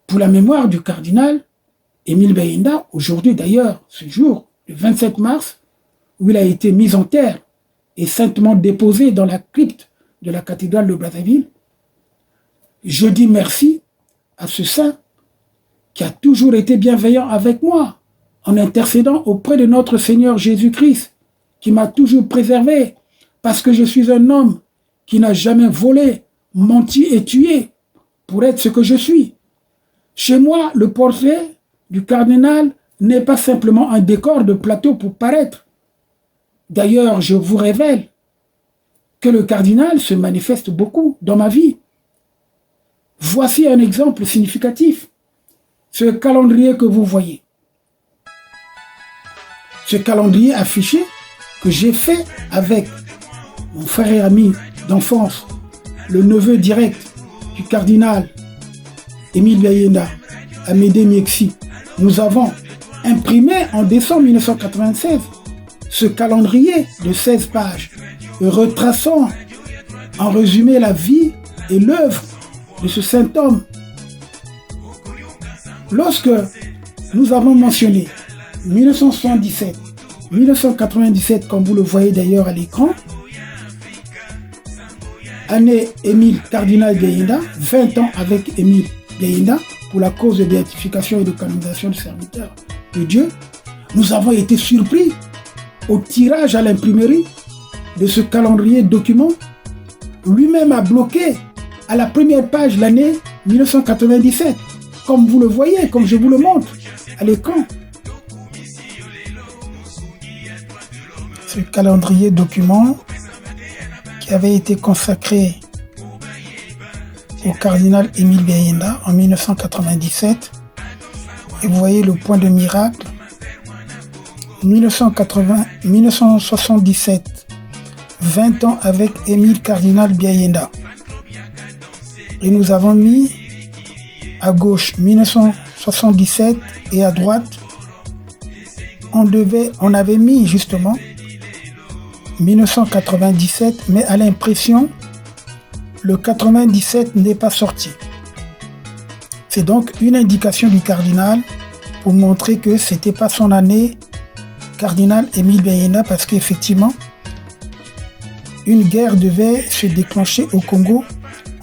pour la mémoire du cardinal Émile Bayenda, aujourd'hui d'ailleurs, ce jour, le 27 mars, où il a été mis en terre et saintement déposé dans la crypte de la cathédrale de Brazzaville, je dis merci à ce saint qui a toujours été bienveillant avec moi, en intercédant auprès de notre Seigneur Jésus-Christ, qui m'a toujours préservé, parce que je suis un homme qui n'a jamais volé, menti et tué pour être ce que je suis. Chez moi, le portrait du cardinal n'est pas simplement un décor de plateau pour paraître. D'ailleurs, je vous révèle que le cardinal se manifeste beaucoup dans ma vie. Voici un exemple significatif. Ce calendrier que vous voyez. Ce calendrier affiché que j'ai fait avec mon frère et ami d'enfance, le neveu direct du cardinal Émile Bayenda, Amédée Miexi. Nous avons imprimé en décembre 1996 ce calendrier de 16 pages, retraçant en résumé la vie et l'œuvre de ce saint homme. Lorsque nous avons mentionné 1977, 1997, comme vous le voyez d'ailleurs à l'écran, année Émile Cardinal Bayenda, 20 ans avec Émile Bayenda, pour la cause de béatification et de canonisation du serviteur de Dieu, nous avons été surpris au tirage à l'imprimerie de ce calendrier document. Lui-même a bloqué à la première page l'année 1997, comme vous le voyez, comme je vous le montre à l'écran. Ce calendrier document qui avait été consacré au cardinal Émile Bayenda en 1997. Et vous voyez le point de miracle. 1977, 20 ans avec Émile Cardinal Bayenda. Et nous avons mis à gauche 1977 et à droite, on avait mis justement 1997, mais à l'impression, le 97 n'est pas sorti. C'est donc une indication du cardinal pour montrer que ce n'était pas son année, cardinal Émile Bayenda, parce qu'effectivement, une guerre devait se déclencher au Congo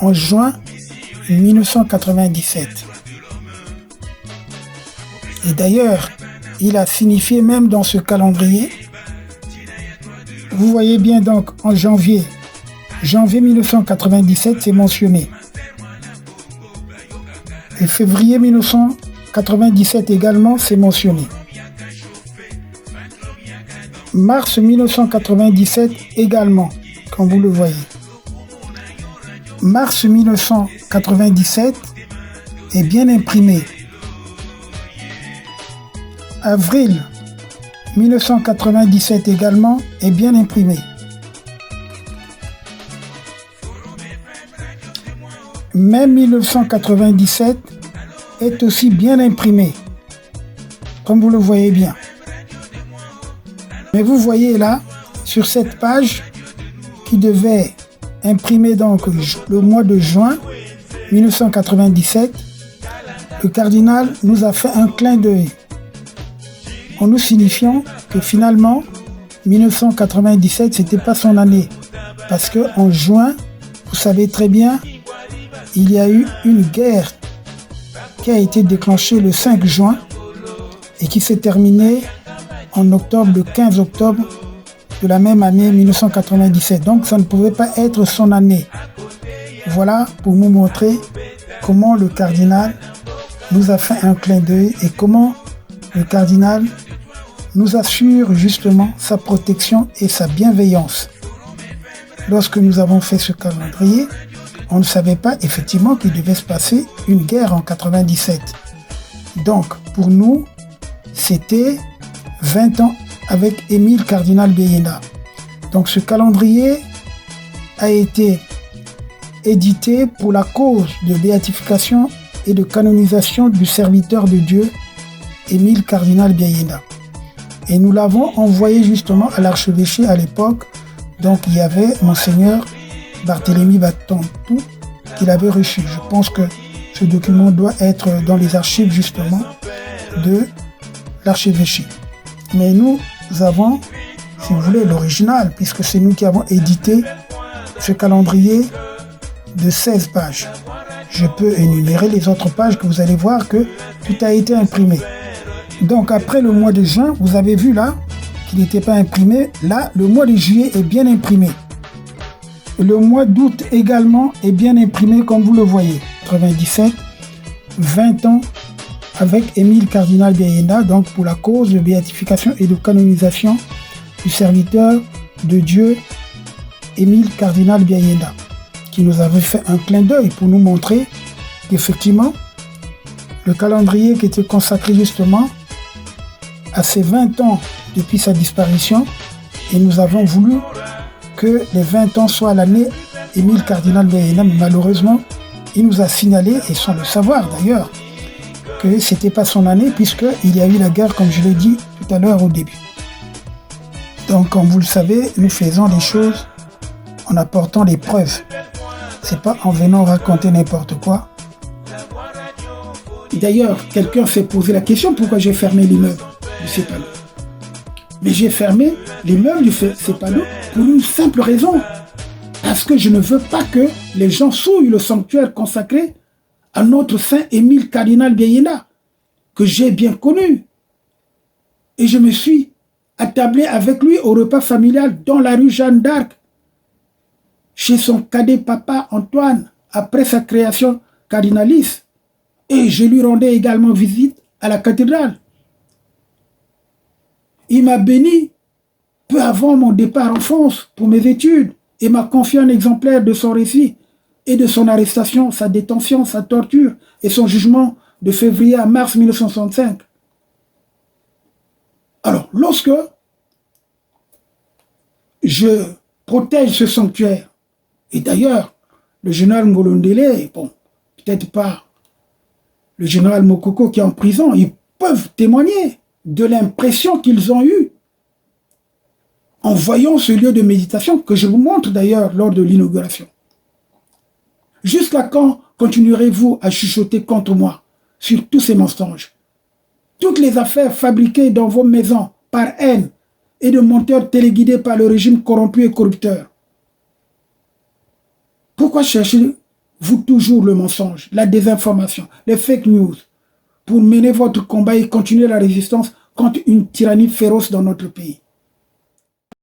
en juin 1997. Et d'ailleurs, il a signifié même dans ce calendrier, vous voyez bien donc en janvier 1997, c'est mentionné. Et février 1997 également, c'est mentionné. Mars 1997 également, comme vous le voyez. Mars 1997 est bien imprimé. Avril 1997 également est bien imprimé. Mai 1997 est aussi bien imprimé, comme vous le voyez bien. Mais vous voyez là, sur cette page qui devait imprimer donc le mois de juin 1997, le cardinal nous a fait un clin d'œil en nous signifiant que finalement 1997 c'était pas son année, parce que en juin, vous savez très bien, il y a eu une guerre qui a été déclenchée le 5 juin et qui s'est terminée en octobre, le 15 octobre de la même année 1997. Donc ça ne pouvait pas être son année. Voilà pour nous montrer comment le cardinal nous a fait un clin d'œil et comment le cardinal nous assure justement sa protection et sa bienveillance. Lorsque nous avons fait ce calendrier, on ne savait pas effectivement qu'il devait se passer une guerre en 97. Donc, pour nous, c'était 20 ans avec Émile Cardinal Bayenda. Donc, ce calendrier a été édité pour la cause de béatification et de canonisation du serviteur de Dieu, Émile Cardinal Bayenda. Et nous l'avons envoyé justement à l'archevêché à l'époque. Donc, il y avait Monseigneur Barthélemy Batontou qu'il avait reçu. Je pense que Ce document doit être dans les archives justement de l'archevêché. Mais nous avons, si vous voulez, l'original, puisque c'est nous qui avons édité ce calendrier de 16 pages. Je peux énumérer les autres pages que vous allez voir que tout a été imprimé. Donc après le mois de juin, vous avez vu là qu'il n'était pas imprimé. Là, le mois de juillet est bien imprimé. Le mois d'août également est bien imprimé comme vous le voyez. 97, 20 ans avec Émile Cardinal Biayenda, donc pour la cause de béatification et de canonisation du serviteur de Dieu Émile Cardinal Biayenda, qui nous avait fait un clin d'œil pour nous montrer qu'effectivement, le calendrier qui était consacré justement à ses 20 ans depuis sa disparition, et nous avons voulu que les 20 ans soient l'année Émile Cardinal Biayenda, mais malheureusement, il nous a signalé, et sans le savoir d'ailleurs, que ce n'était pas son année, puisqu'il y a eu la guerre, comme je l'ai dit tout à l'heure au début. Donc, comme vous le savez, nous faisons des choses en apportant des preuves. C'est pas en venant raconter n'importe quoi. D'ailleurs, quelqu'un s'est posé la question pourquoi j'ai fermé l'immeuble du Cepalo. Mais j'ai fermé l'immeuble du Cepalo pour une simple raison. Parce que je ne veux pas que les gens souillent le sanctuaire consacré à notre saint Émile Cardinal Biayenda, que j'ai bien connu. Et je me suis attablé avec lui au repas familial dans la rue Jeanne d'Arc, chez son cadet papa Antoine, après sa création cardinaliste. Et je lui rendais également visite à la cathédrale. Il m'a béni peu avant mon départ en France pour mes études et m'a confié un exemplaire de son récit et de son arrestation, sa détention, sa torture et son jugement de février à mars 1965. Alors, lorsque je protège ce sanctuaire, et d'ailleurs, le général Ngolondele, bon, peut-être pas le général Mokoko qui est en prison, ils peuvent témoigner de l'impression qu'ils ont eue en voyant ce lieu de méditation que je vous montre d'ailleurs lors de l'inauguration. Jusqu'à quand continuerez-vous à chuchoter contre moi sur tous ces mensonges? Toutes les affaires fabriquées dans vos maisons par haine et de monteurs téléguidés par le régime corrompu et corrupteur. Pourquoi cherchez-vous toujours le mensonge, la désinformation, les fake news pour mener votre combat et continuer la résistance contre une tyrannie féroce dans notre pays?